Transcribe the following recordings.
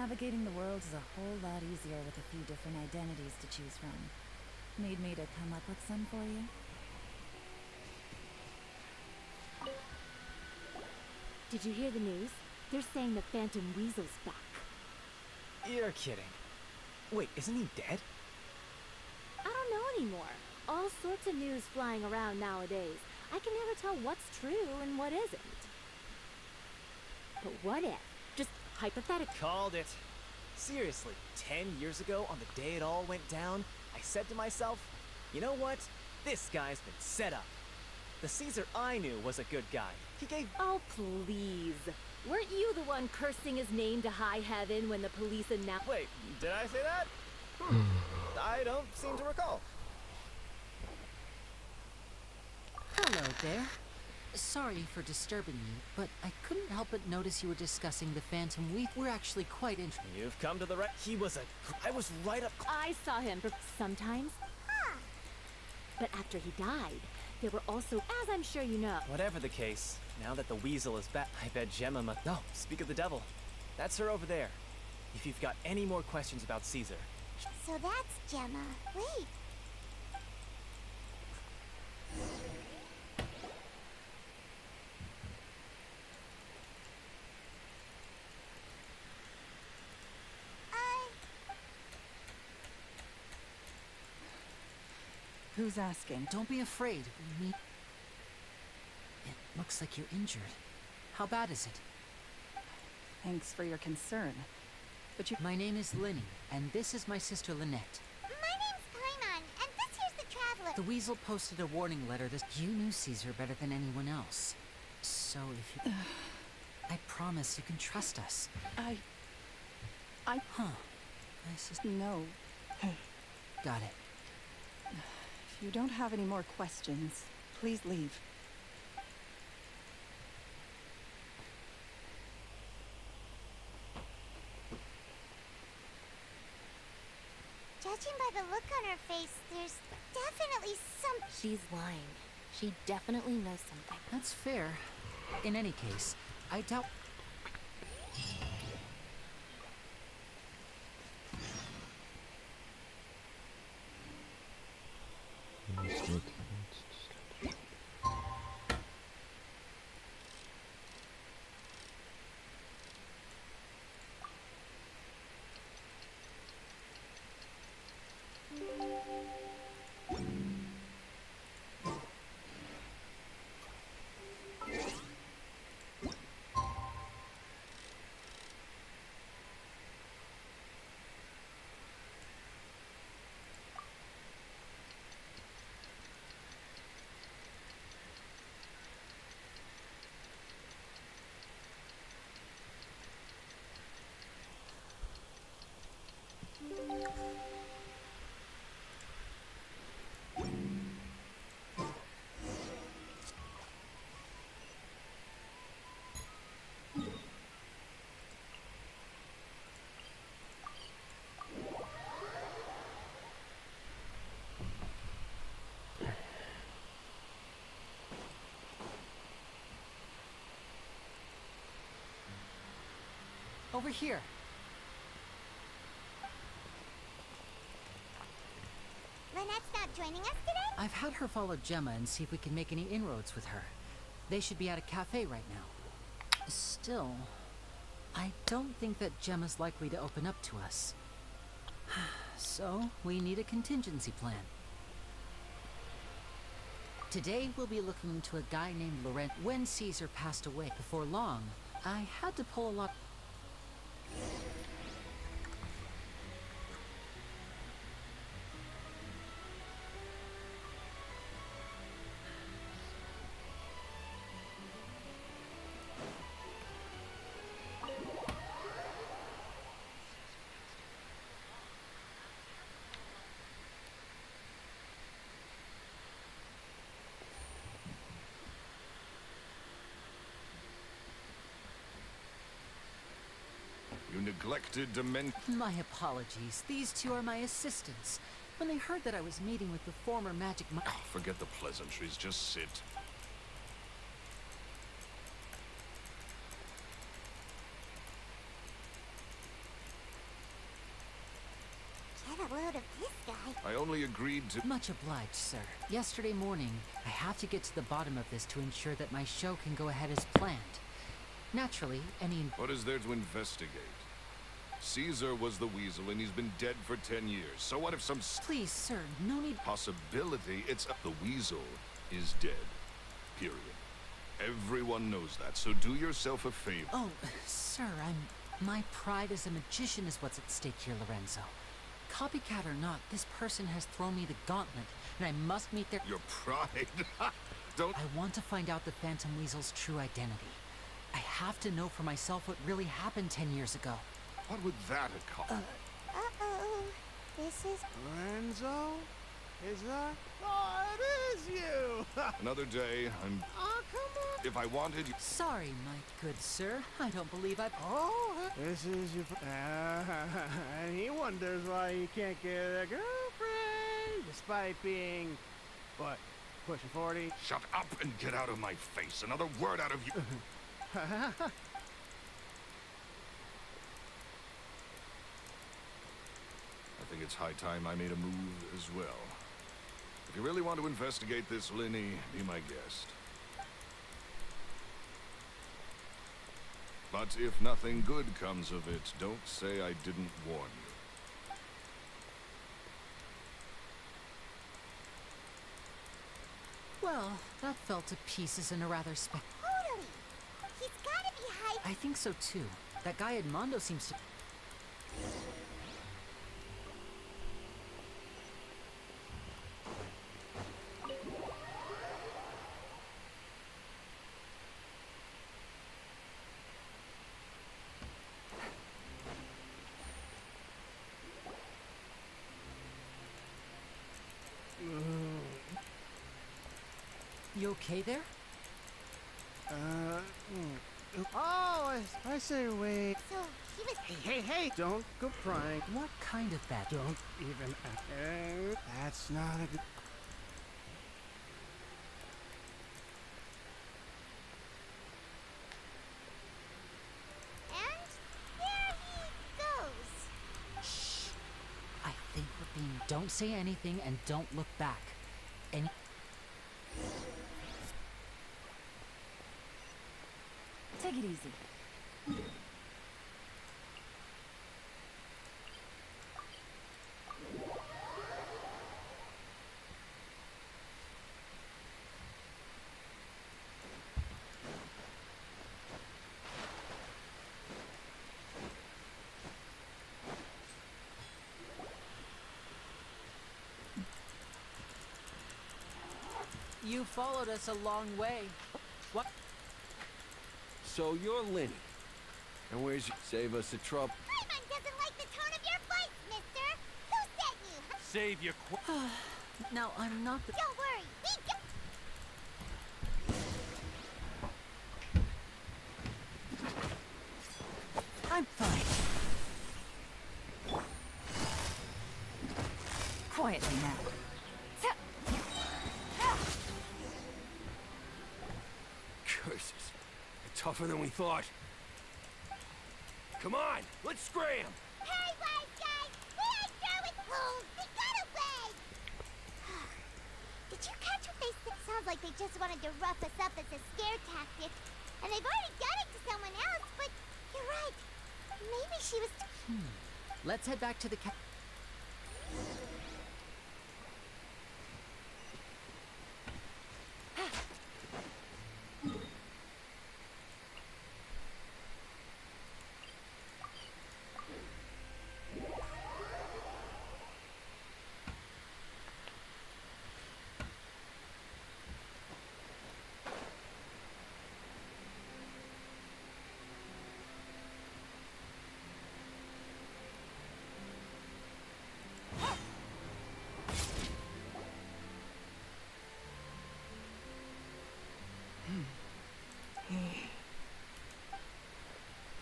Navigating the world is a whole lot easier with a few different identities to choose from. Need me to come up with some for you? Did you hear the news? They're saying the Phantom Weasel's back. You're kidding. Wait, isn't he dead? I don't know anymore. All sorts of news flying around nowadays. I can never tell what's true and what isn't. But what if? Just hypothetically. Called it. Seriously, 10 years ago, on the day it all went down, I said to myself, you know what? This guy's been set up. The Caesar I knew was a good guy. He gave— Oh, please. Weren't you the one cursing his name to high heaven when the police announced— Wait, did I say that? I don't seem to recall. Hello there. Sorry for disturbing you, but I couldn't help but notice you were discussing the Phantom Weed. We're actually quite interested. You've come to the right— I was right up— I saw him sometimes. But after he died, there were also, as I'm sure you know— Whatever the case, now that the weasel is back, I bet Gemma must— No, speak of the devil. That's her over there. If you've got any more questions about Caesar— So that's Gemma. Wait. Who's asking? Don't be afraid. It looks like you're injured. How bad is it? Thanks for your concern. But you— My name is Linny, and this is my sister Lynette. My name's Paimon, and this here's the Traveler. The Weasel posted a warning letter this— You knew Caesar better than anyone else. So if you— I promise you can trust us. I... Huh. I just— No. Got it. If you don't have any more questions, please leave. Judging by the look on her face, there's definitely some... She's lying. She definitely knows something. That's fair. In any case, I doubt— Over here. Lynette's not joining us today? I've had her follow Gemma and see if we can make any inroads with her. They should be at a cafe right now. Still, I don't think that Gemma's likely to open up to us. So, we need a contingency plan. Today, we'll be looking into a guy named Laurent. When Caesar passed away, before long, I had to pull a lot. You neglected to mention... My apologies. These two are my assistants. When they heard that I was meeting with the former magic Forget the pleasantries, just sit. finally agreed to... Much obliged, sir. Yesterday morning, I have to get to the bottom of this to ensure that my show can go ahead as planned. Naturally, any... What is there to investigate? Caesar was the weasel, and he's been dead for 10 years. So what if some... Please, sir, no need... Possibility, it's... The weasel is dead. Period. Everyone knows that, so do yourself a favor. Oh, sir, my pride as a magician is what's at stake here, Lorenzo. Copycat or not, this person has thrown me the gauntlet, and I must meet their... Your pride? Don't... I want to find out the Phantom Weasel's true identity. I have to know for myself what really happened 10 years ago. What would that accomplish? Uh-oh. This is... Lorenzo? Is that? Oh, it is you! Another day, I'm... Oh, come on! If I wanted you... Sorry, my good sir. I don't believe I... Oh, this is your... and he wonders why he can't get a girlfriend, despite being... what? Pushing 40? Shut up and get out of my face. Another word out of you... I think it's high time I made a move as well. If you really want to investigate this, Linny, be my guest. But if nothing good comes of it, don't say I didn't warn you. Well, that fell to pieces in a rather Totally. He's gotta be high... I think so too. That guy Edmondo seems to... You okay there? Oh, I say wait. So, he was... Hey, don't go prying. What kind of bad... Don't even... that's not a good... And there he goes. Shh. I think we're being... Don't say anything and don't look back. Any... Take it easy. You followed us a long way. What? So you're Linny. And where's you? Save us the trouble. Paimon doesn't like the tone of your voice, mister. Who sent you? Save your Now, I'm not the... Don't worry. I'm fine. Quietly now. curses. Tougher than we thought. Come on, let's scram! Hey, wise guys! We ain't through with fools! We got away! Did you catch what they said? Sounds like they just wanted to rough us up as a scare tactic. And they've already done it to someone else, but you're right. Maybe she was... Let's head back to the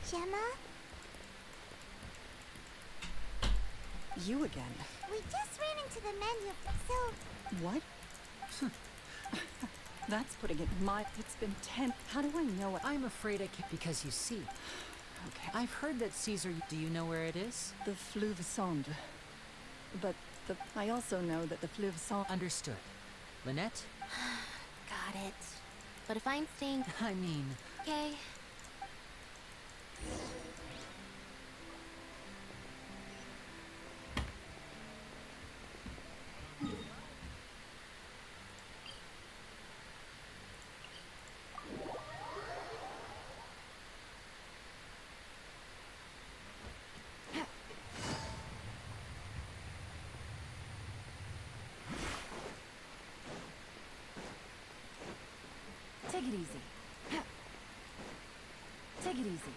Gemma? You again. We just ran into the menu, so... What? That's putting it It's been 10... How do I know it? I'm afraid I can't... Because you see, Okay. I've heard that Caesar... Do you know where it is? The Fleuve Sonde. But I also know that the fleuve sans... Understood. Lynette? Got it. But if I'm staying... I mean... Okay. Take it easy. Take it easy.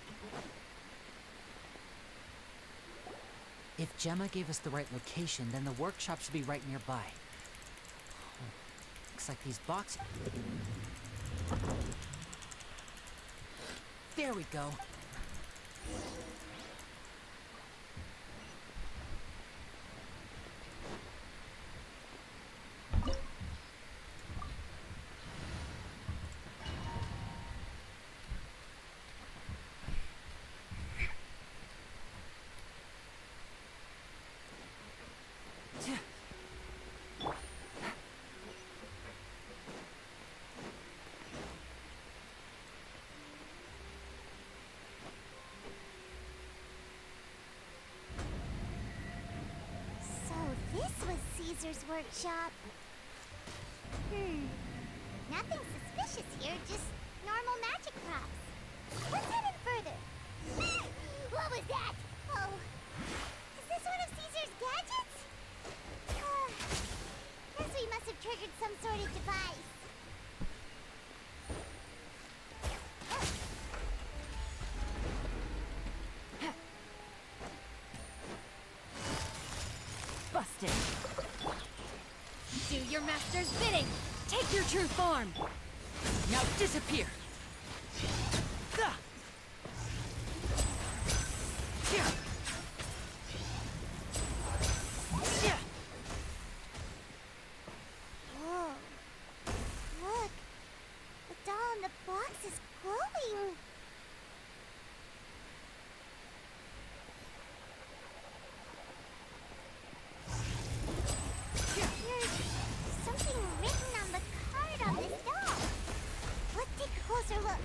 If Gemma gave us the right location, then the workshop should be right nearby. Looks like these boxes... There we go. So this was Caesar's workshop. Nothing suspicious here, just normal magic props. Let's head in further. What was that? Oh, is this one of Caesar's gadgets? Guess we must have triggered some sort of device. Busted. Do your master's bidding! Take your true form! Now disappear! Gah! Yeah. Yeah. Whoa. Look. The doll in the box is glowing. There's something written on the card on this doll. Let's take a closer look.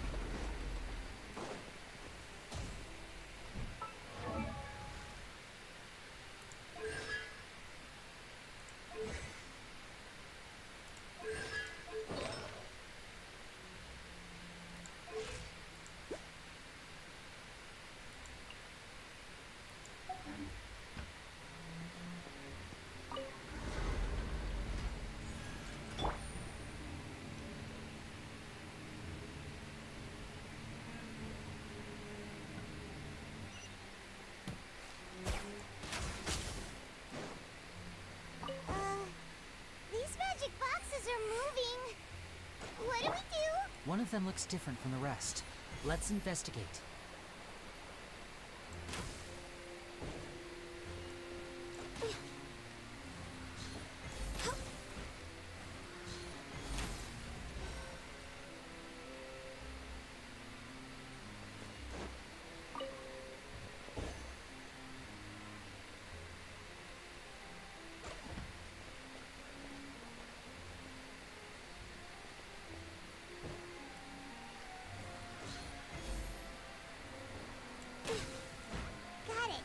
These magic boxes are moving. What do we do? One of them looks different from the rest. Let's investigate. Got it.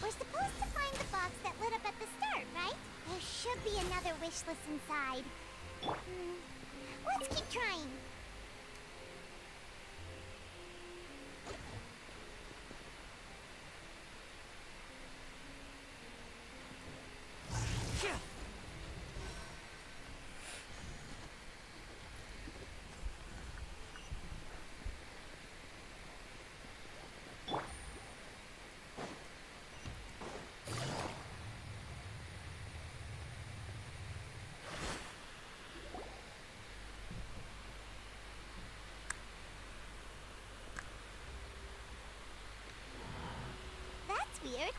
We're supposed to find the box that lit up at the start, right? There should be another wish list inside. Let's keep trying. That's weird.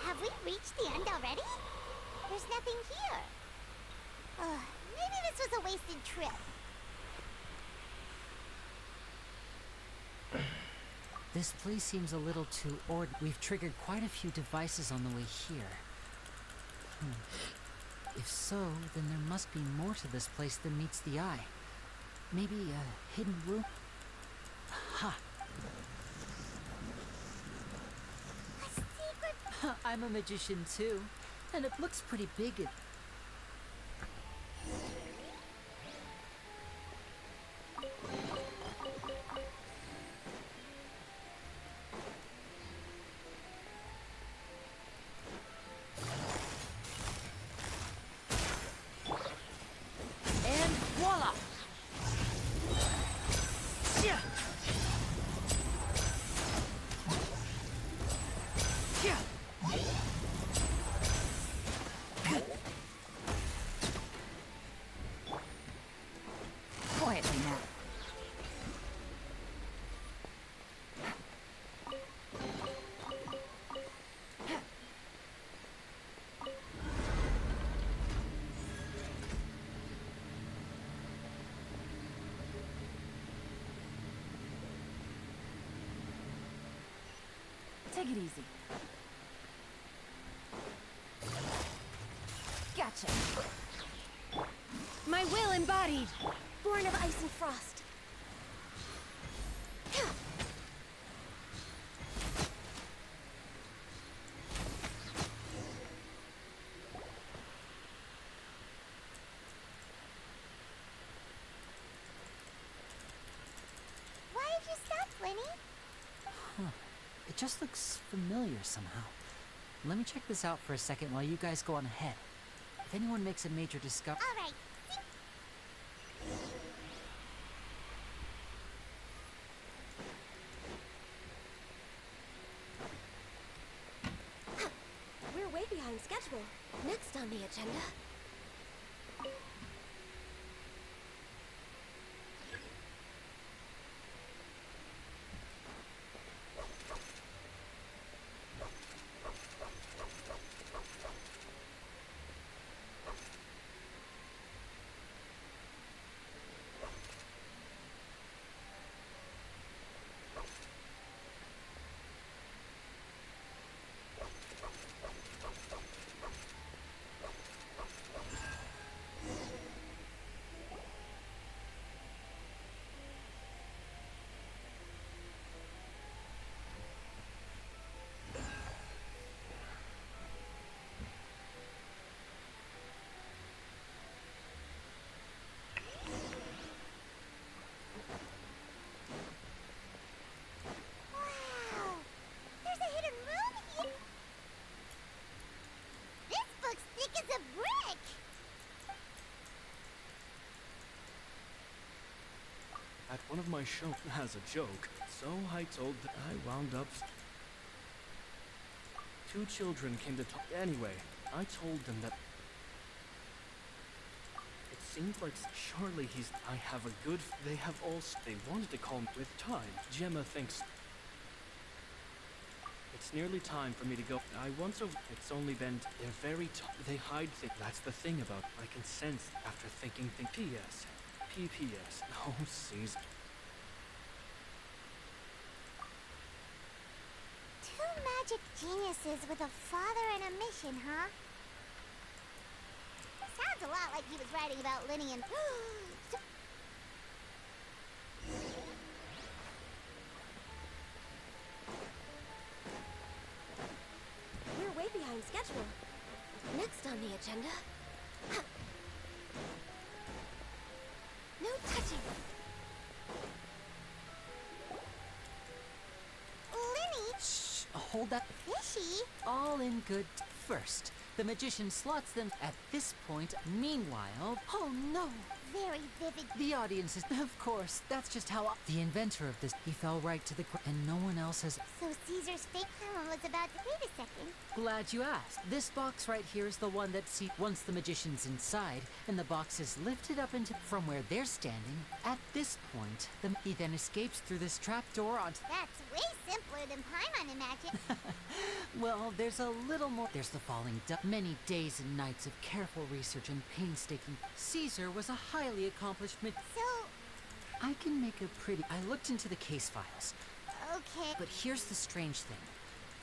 Have we reached the end already? There's nothing here. Maybe this was a wasted trip. This place seems a little too we've triggered quite a few devices on the way here. If so, then there must be more to this place than meets the eye. Maybe a hidden room? Ha! A secret. I'm a magician too, and it looks pretty big. And voila! Yeah. Yeah. Quietly now. Take it easy. Gotcha. My will embodied, born of ice and frost. Why did you stop, Lenny? It just looks familiar somehow. Let me check this out for a second while you guys go on ahead. If anyone makes a major discovery... All right. We're way behind schedule. Next on the agenda. Wow! There's a hidden room here! This book's thick as a brick! At one of my shows as a joke, so I told that I wound up... Two children came to talk. Anyway, I told them that... It seemed like surely he's... I have a good... They have all... They wanted to call me with time. Gemma thinks... It's nearly time for me to go. I once over... It's only been... They're very... They hide things. That's the thing about... I can sense after thinking... P.S. P.P.S. Oh, Caesar. Two magic geniuses with a father and a mission, huh? Sounds a lot like he was writing about Lenny and... We're way behind schedule. Next on the agenda. No touching. Lenny! Shh, hold that. Fishy! All in good. First, the magician slots them at this point. Meanwhile, oh no! Very vivid. The audience is, of course, that's just how the inventor of this, he fell right to the ground, and no one else has. So Caesar's fake hammer was about to wait a second. Glad you asked. This box right here is the one that once the magician's inside, and the box is lifted up into from where they're standing. At this point, he then escapes through this trapdoor onto. That's way simpler than Paimon magic. Well, there's a little more. There's the falling many days and nights of careful research and painstaking. Caesar was a highly accomplished So, I can make a pretty... I looked into the case files. okay. But here's the strange thing.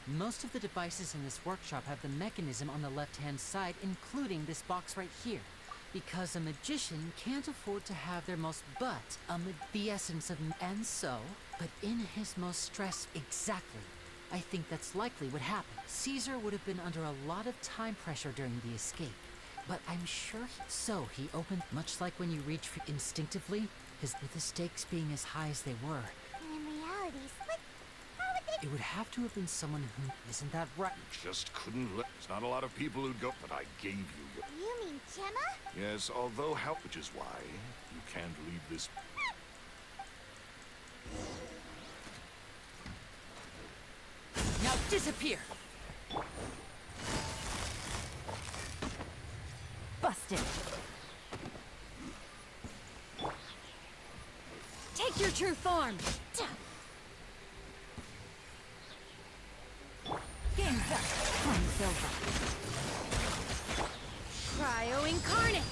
Most of the devices in this workshop have the mechanism on the left-hand side, including this box right here. Because a magician can't afford to have their most the essence of and so, but in his most stress, exactly. I think that's likely what happened. Caesar would have been under a lot of time pressure during the escape, but I'm sure he opened, much like when you reach for instinctively, with the stakes being as high as they were. In reality, how would they... It would have to have been someone who, isn't that right? Just couldn't let... There's not a lot of people who'd go, but I gave you your... You mean Gemma? Yes, although which is why you can't leave this... Now disappear! Busted. Take your true form! Game's up. Flame's over. Cryo incarnate!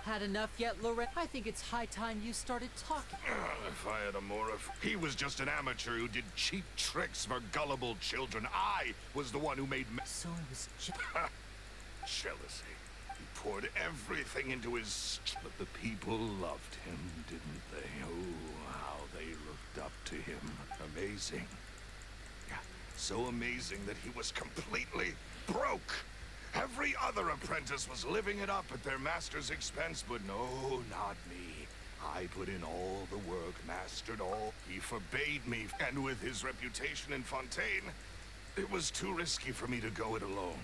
Had enough yet, Lorette? I think it's high time you started talking. If I had a more of... He was just an amateur who did cheap tricks for gullible children. I was the one who made... So it was Jealousy. He poured everything into his... But the people loved him, didn't they? Oh, how they looked up to him. Amazing. Yeah, so amazing that he was completely broke. Every other apprentice was living it up at their master's expense, but no, not me. I put in all the work, mastered all. He forbade me, and with his reputation in Fontaine, it was too risky for me to go it alone.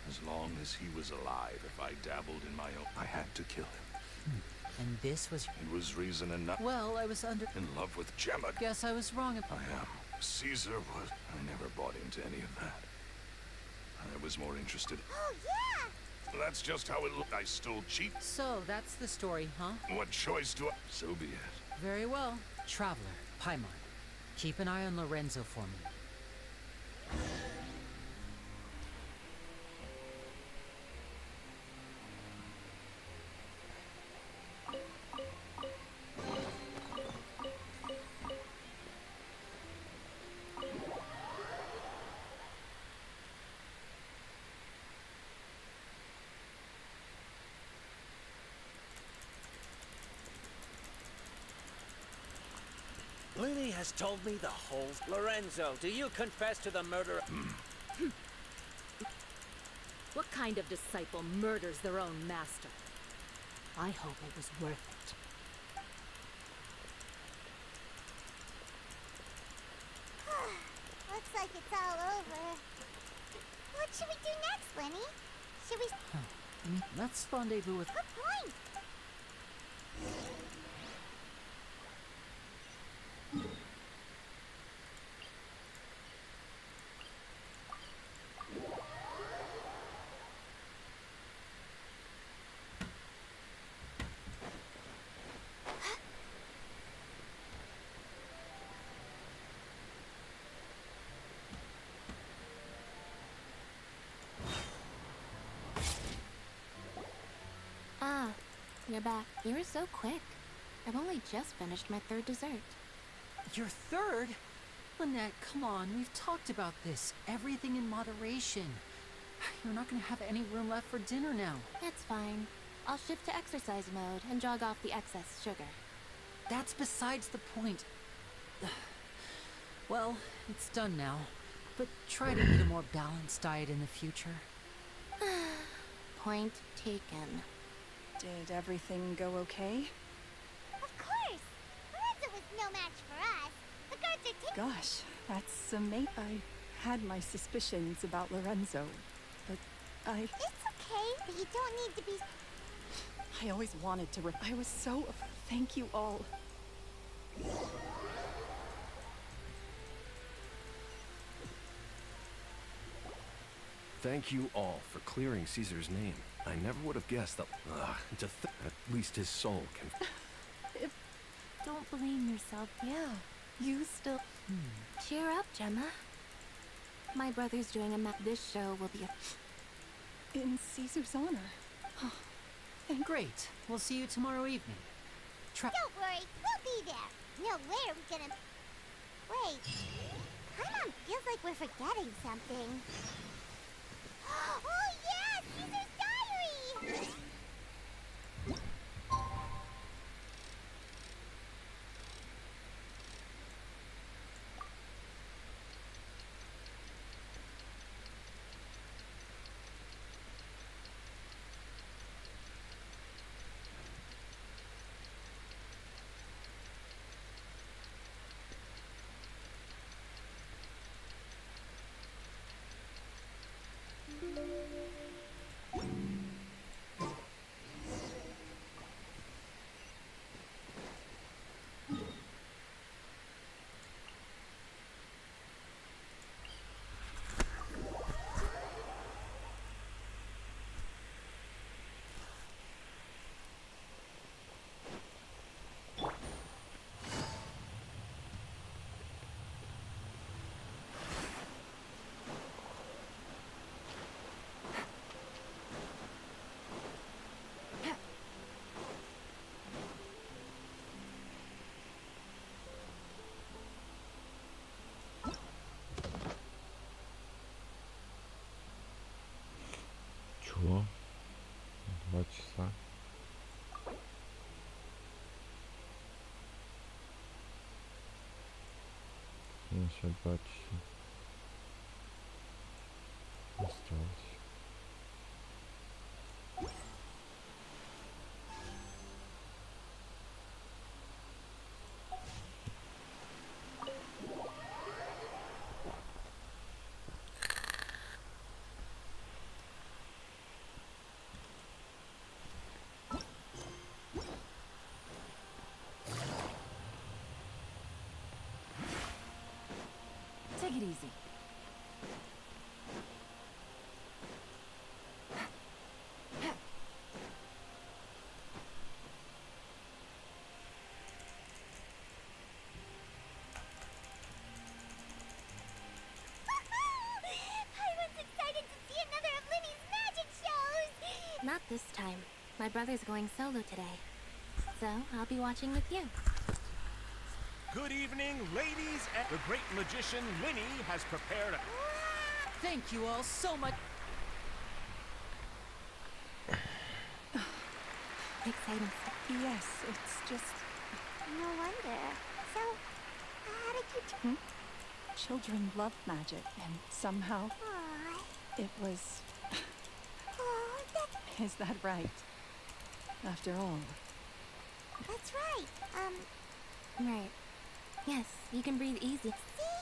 As long as he was alive, if I dabbled in my own, I had to kill him. And this was... It was reason enough. Well, I was under... In love with Gemma. Guess I was wrong about... I am. Caesar was... I never bought into any of that. I was more interested. Oh, yeah! That's just how it looked. I stole cheap. So, that's the story, huh? What choice do I... So be it. Very well. Traveler, Paimon. Keep an eye on Lorenzo for me. Lily has told me the whole... Lorenzo, do you confess to the murder? What kind of disciple murders their own master? I hope it was worth it. Looks like it's all over. What should we do next, Lenny? Should we... Let's rendezvous with... Good point! Ah, you're back. You were so quick. I've only just finished my third dessert. Your third? Lynette, come on. We've talked about this. Everything in moderation. You're not going to have any room left for dinner now. It's fine. I'll shift to exercise mode and jog off the excess sugar. That's besides the point. Well, it's done now. But try to eat a more balanced diet in the future. Point taken. Did everything go okay? Of course! Lorenzo was no match for us. The guards are taking... Gosh, that's amazing. I had my suspicions about Lorenzo, but I... It's okay, but you don't need to be... I always wanted to... I was so... Thank you all. Thank you all for clearing Caesar's name. I never would have guessed that. At least his soul can. Don't blame yourself. Yeah, you still... Cheer up, Gemma. My brother's doing this show will be a... in Caesar's honor. Great. We'll see you tomorrow evening. Don't worry, we'll be there. No, where are we gonna... Wait. Paimon feels like we're forgetting something. Oh yeah! Caesar's diary! Чего? 2 часа. Еще 2 часа. Осталось. Take it easy. Not this time. My brother's going solo today. So, I'll be watching with you. Good evening, ladies, and the great magician Winnie has prepared a... Thank you all so much. Exciting. Yes, it's just... No wonder. So, how did you... Children love magic, and somehow Aww. it was... Oh, Is that right? After all. that's right. Right. Yes, you can breathe easy. See?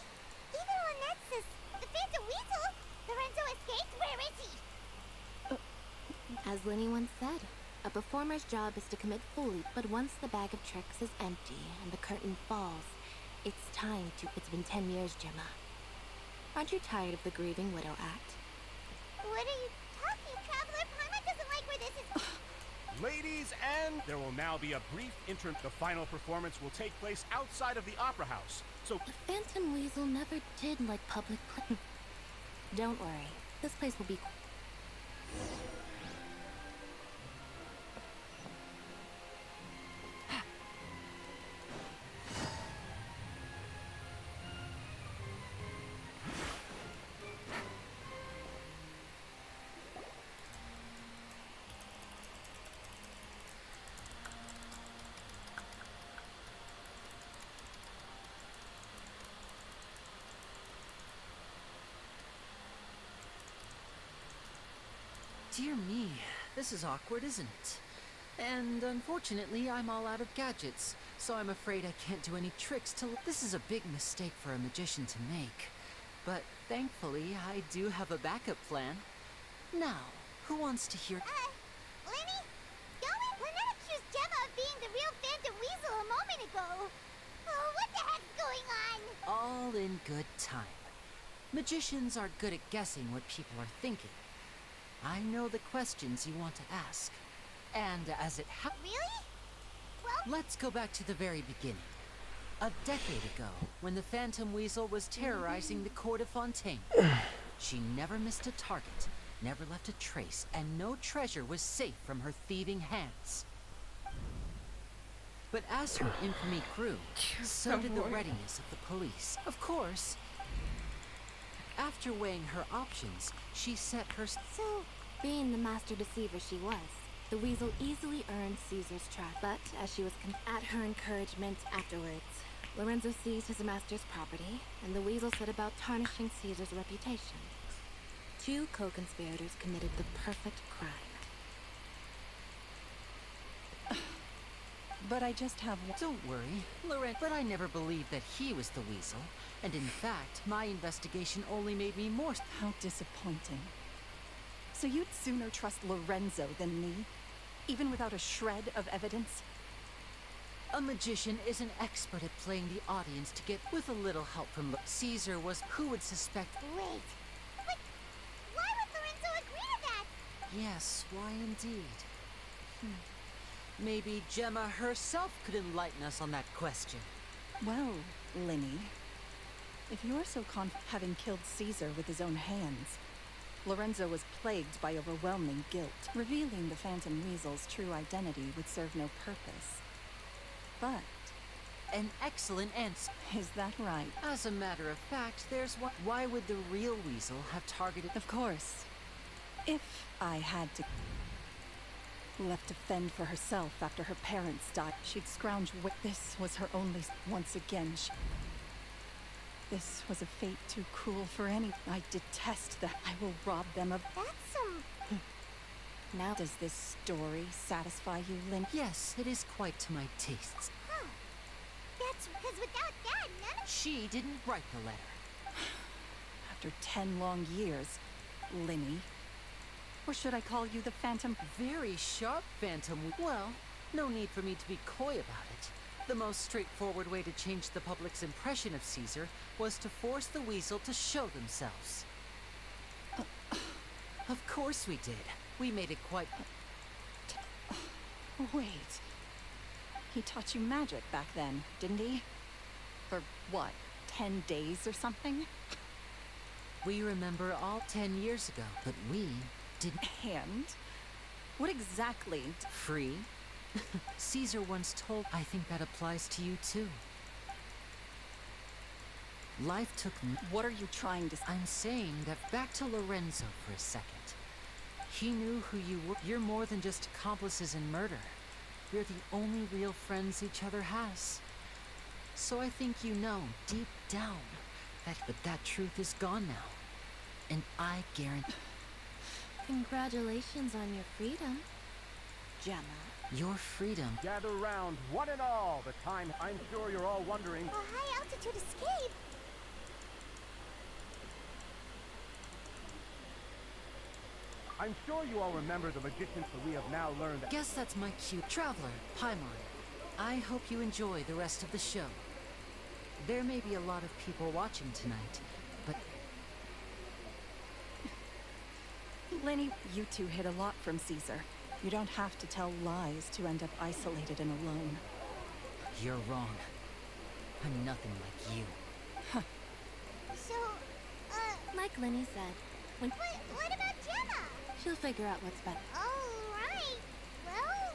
Even when that's the Phantom Weasel, Lorenzo escaped. Where is he? As Linny once said, a performer's job is to commit fully, but once the bag of tricks is empty and the curtain falls, it's time to... It's been 10 years, Gemma. Aren't you tired of the grieving widow act? What are you talking, Traveler? Paimon doesn't like where this is... Ladies, and there will now be a brief intro. The final performance will take place outside of the Opera House. So... The Phantom Weasel never did like public play. Don't worry. This place will be... Dear me, this is awkward, isn't it? And unfortunately, I'm all out of gadgets, so I'm afraid I can't do any tricks till... This is a big mistake for a magician to make. But thankfully, I do have a backup plan. Now, who wants to hear... Lenny? Lynette accused Gemma of being the real Phantom Weasel a moment ago. Oh, what the heck's going on? All in good time. Magicians are good at guessing what people are thinking. I know the questions you want to ask. And as it Really? Well, let's go back to the very beginning. A decade ago, when the Phantom Weasel was terrorizing the court of Fontaine, she never missed a target, never left a trace, and no treasure was safe from her thieving hands. But as her infamy grew, so did the readiness of the police. Of course, after weighing her options, she set her... So, being the master deceiver she was, the weasel easily earned Caesar's trust. But as she was at her encouragement afterwards, Lorenzo seized his master's property, and the weasel set about tarnishing Caesar's reputation. Two co-conspirators committed the perfect crime. But I just have one. Don't worry, Lorenzo. But I never believed that he was the weasel. And in fact, my investigation only made me more... How disappointing. So you'd sooner trust Lorenzo than me? Even without a shred of evidence? A magician is an expert at playing the audience to get... With a little help from Caesar was... Who would suspect... wait. But why would Lorenzo agree to that? Yes, why indeed? Maybe Gemma herself could enlighten us on that question. Well, Linny, if you're so having killed Caesar with his own hands, Lorenzo was plagued by overwhelming guilt. Revealing the Phantom Weasel's true identity would serve no purpose. But... An excellent answer. Is that right? As a matter of fact, there's one... Why would the real weasel have targeted... Of course. If I had to... left to fend for herself after her parents died, she'd scrounge with... This was her only... Once again, this was a fate too cruel for any... I detest that. I will rob them of... That's some... Now, does this story satisfy you, Lynn? Yes, it is quite to my tastes. Huh. That's because without that, none of... She didn't write the letter. After 10 long years, Linny. Or should I call you the Phantom? Very sharp, Phantom. Well, no need for me to be coy about it. The most straightforward way to change the public's impression of Caesar was to force the weasel to show themselves. Of course we did. We made it quite... Wait. He taught you magic back then, didn't he? For what, 10 days or something? We remember all 10 years ago, but we didn't... And? What exactly? Free? Caesar once told... I think that applies to you too. Life took me... What are you trying to... I'm saying that back to Lorenzo for a second. He knew who you were. You're more than just accomplices in murder. You're the only real friends each other has. So I think you know, deep down, but that truth is gone now. And I guarantee... Congratulations on your freedom, Gemma. Your freedom. Gather round, one and all, the time. I'm sure you're all wondering. A high-altitude escape? I'm sure you all remember the magicians that we have now learned. Guess that's my cue. Traveler, Paimon. I hope you enjoy the rest of the show. There may be a lot of people watching tonight, but... Lenny, you two hid a lot from Caesar. You don't have to tell lies to end up isolated and alone. You're wrong. I'm nothing like you. Huh. So, Like Lenny said, when... What about Gemma? She'll figure out what's better. All right. Well...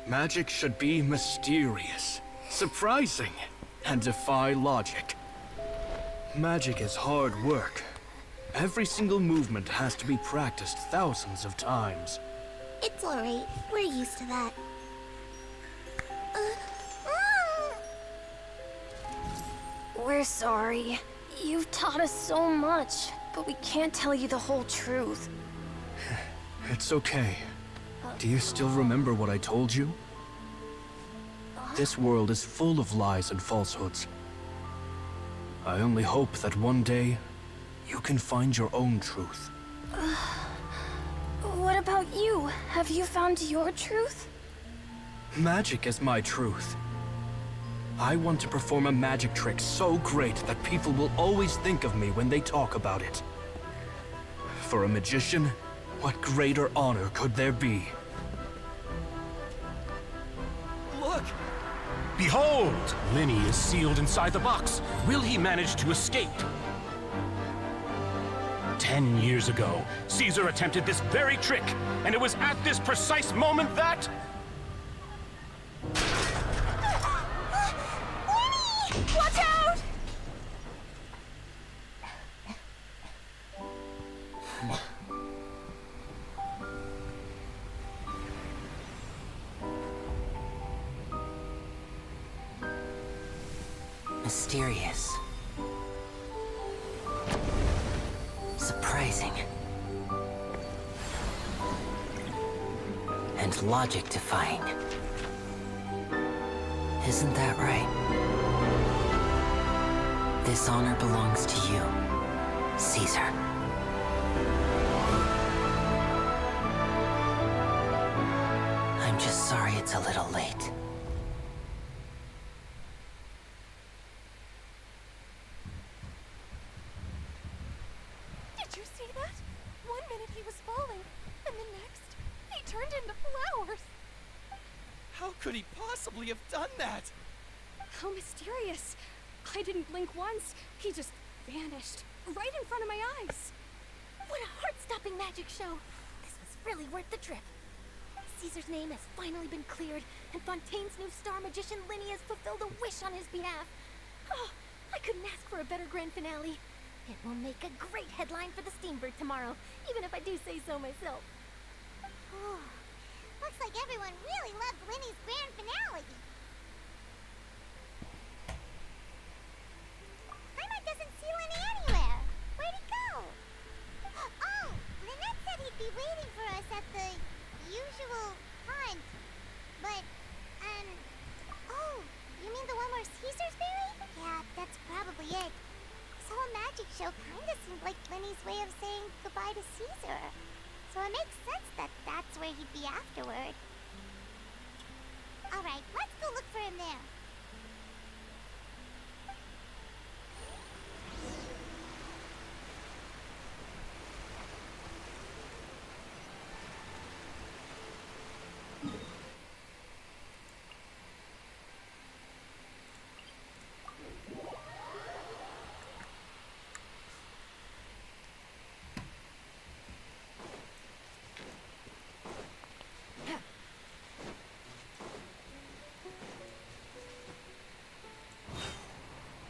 Magic should be mysterious, surprising, and defy logic. Magic is hard work, Every single movement has to be practiced thousands of times. It's alright. We're used to that. We're sorry. You've taught us so much, but we can't tell you the whole truth. It's okay. Do you still remember what I told you? This world is full of lies and falsehoods. I only hope that one day you can find your own truth. What about you? Have you found your truth? Magic is my truth. I want to perform a magic trick so great that people will always think of me when they talk about it. For a magician, what greater honor could there be? Look! Behold! Linny is sealed inside the box. Will he manage to escape? 10 years ago, Caesar attempted this very trick, and it was at this precise moment that... Watch out! Mysterious. Surprising. And logic-defying. Isn't that right? This honor belongs to you, Caesar. I'm just sorry it's a little late. Did you see that? 1 minute he was falling, and the next, he turned into flowers. How could he possibly have done that? How mysterious. I didn't blink once. He just vanished, right in front of my eyes. What a heart-stopping magic show. This was really worth the trip. Caesar's name has finally been cleared, and Fontaine's new star magician Linny has fulfilled a wish on his behalf. Oh, I couldn't ask for a better grand finale. It will make a great headline for the Steambird tomorrow, even if I do say so myself. Looks like everyone really loved Linny's grand finale. Paimon doesn't see Linny anywhere. Where'd he go? Oh, Lynette said he'd be waiting for us at the usual hunt. But, oh, you mean the one where Caesar's buried? Yeah, that's probably it. This whole magic show kinda seemed like Linny's way of saying goodbye to Caesar. So it makes sense that that's where he'd be afterward. Alright, let's go look for him there.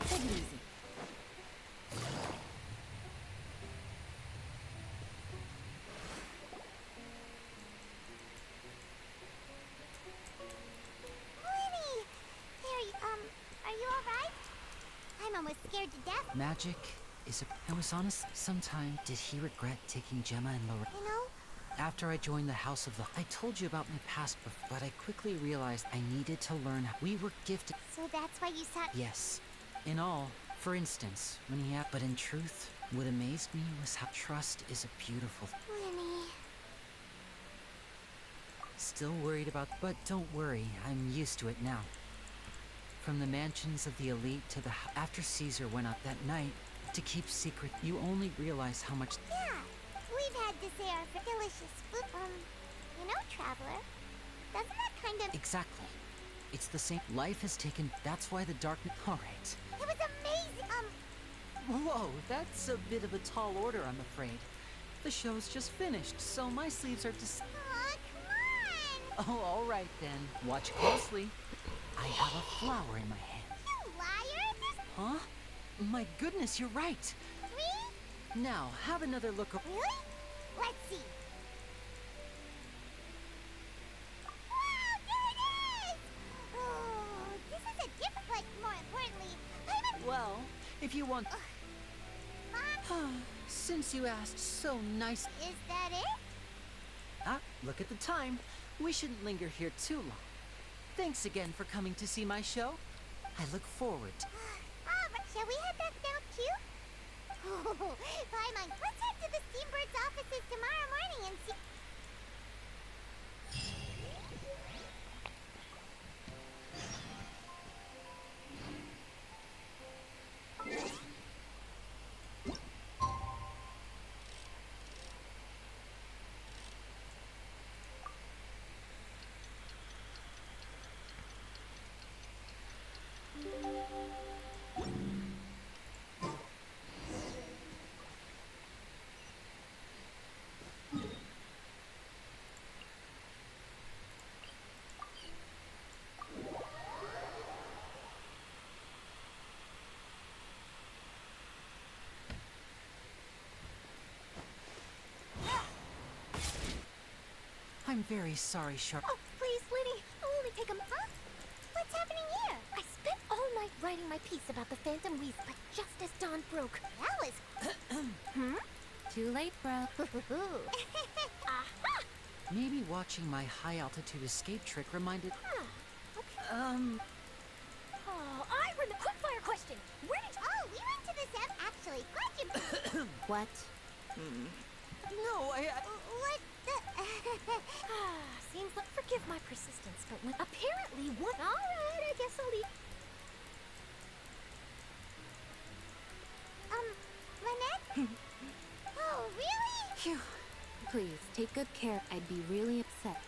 Take it easy. Linny! Are you alright? I'm almost scared to death. Magic is a... I was honest, sometime did he regret taking Gemma and Lorraine? You know? After I joined the House of the... I told you about my past before, but I quickly realized I needed to learn. We were gifted... So that's why you sought... Yes. In all, for instance, when he had... But in truth, what amazed me was how trust is a beautiful... Linny... Still worried about... But don't worry, I'm used to it now. From the mansions of the elite to the... After Caesar went out that night, to keep secret, you only realize how much... Yeah, we've had to say our delicious food. You know, Traveler, doesn't that kind of... Exactly. It's the same... Life has taken... That's why the darkness... Alright. It was amazing, Whoa, that's a bit of a tall order, I'm afraid. The show's just finished, so my sleeves are just... Aw, come on! Oh, all right then. Watch closely. I have a flower in my hand. You liar! Huh? My goodness, you're right. 3, Now, have another look. Really? Let's see. Wow, there it is! Oh, this is a gift, but more importantly, I'm a... Well, if you want... Mom? Since you asked so nice... Is that it? Ah, look at the time. We shouldn't linger here too long. Thanks again for coming to see my show. I look forward to... Shall we head back now, too? Paimon, let's head to the Steambird's offices tomorrow morning and see... I'm very sorry, Sharp. Oh, please, Linny. I'll only take a... Huh? What's happening here? I spent all night writing my piece about the Phantom Weasel, but just as dawn broke... That was... Too late, bro. Aha! Maybe watching my high-altitude escape trick reminded... Okay. Oh, I remember. Quickfire question. Where did... Oh, we went to the Sam... Actually, glad you... What? No, What the... Seems like... Forgive my persistence, but when... Apparently, what... Alright, I guess I'll leave. Lynette? Oh, really? Phew. Please, take good care. I'd be really upset.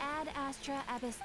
Ad Astra Abyss.